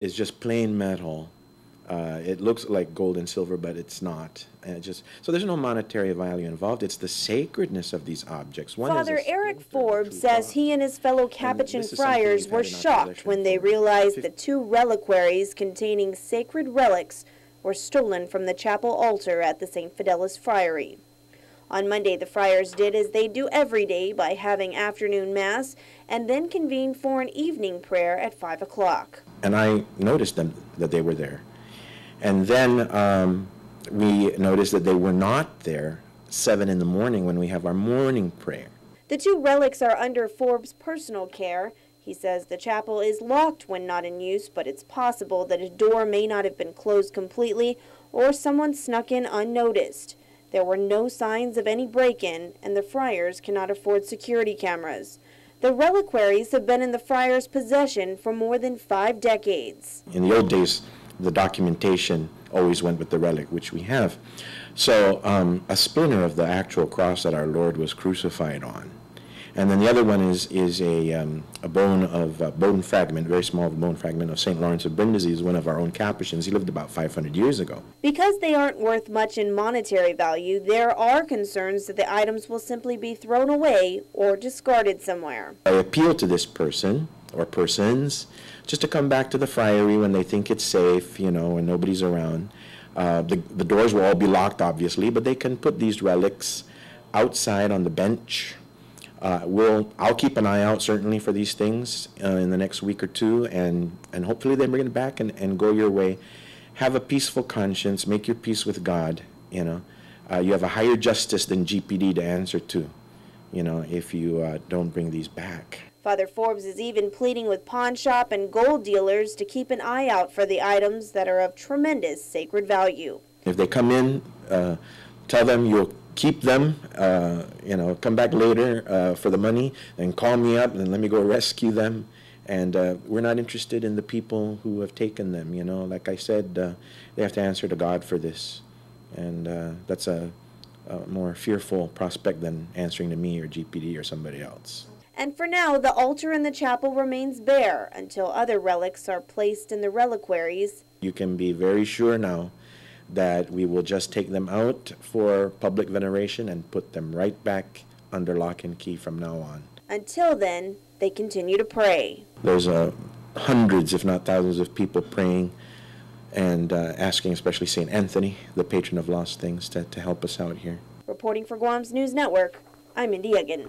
It's just plain metal. It looks like gold and silver, but it's not. And it just so there's no monetary value involved. It's the sacredness of these objects. Father Eric Forbes says he and his fellow Capuchin friars were shocked when they realized the two reliquaries containing sacred relics were stolen from the chapel altar at the Saint Fidelis Friary. On Monday, the friars did as they do every day by having afternoon mass and then convened for an evening prayer at 5 o'clock. And I noticed that they were there. And then we noticed that they were not there 7 in the morning when we have our morning prayer. The two relics are under Forbes' personal care. He says the chapel is locked when not in use, but it's possible that a door may not have been closed completely or someone snuck in unnoticed. There were no signs of any break-in, and the friars cannot afford security cameras. The reliquaries have been in the friars' possession for more than 5 decades. In the old days, the documentation always went with the relic, which we have. So a splinter of the actual cross that our Lord was crucified on. And then the other one is a bone fragment, very small bone fragment of St. Lawrence of Brindisi, is one of our own Capuchins. He lived about 500 years ago. Because they aren't worth much in monetary value, there are concerns that the items will simply be thrown away or discarded somewhere. I appeal to this person or persons just to come back to the friary when they think it's safe, you know, when nobody's around. The doors will all be locked, obviously, but they can put these relics outside on the bench. I'll keep an eye out certainly for these things in the next week or two, and hopefully they bring it back and go your way. Have a peaceful conscience, make your peace with God. You know, you have a higher justice than GPD to answer to, you know, if you don't bring these back. Father Forbes is even pleading with pawn shop and gold dealers to keep an eye out for the items that are of tremendous sacred value. If they come in, tell them you'll keep them, you know, come back later for the money and call me up and let me go rescue them. And we're not interested in the people who have taken them, you know. Like I said, they have to answer to God for this. And that's a more fearful prospect than answering to me or GPD or somebody else. And for now, the altar in the chapel remains bare until other relics are placed in the reliquaries. You can be very sure now that we will just take them out for public veneration and put them right back under lock and key from now on. Until then, they continue to pray. There's hundreds, if not thousands, of people praying and asking, especially St. Anthony, the patron of lost things, to help us out here. Reporting for Guam's News Network, I'm Mindy Egan.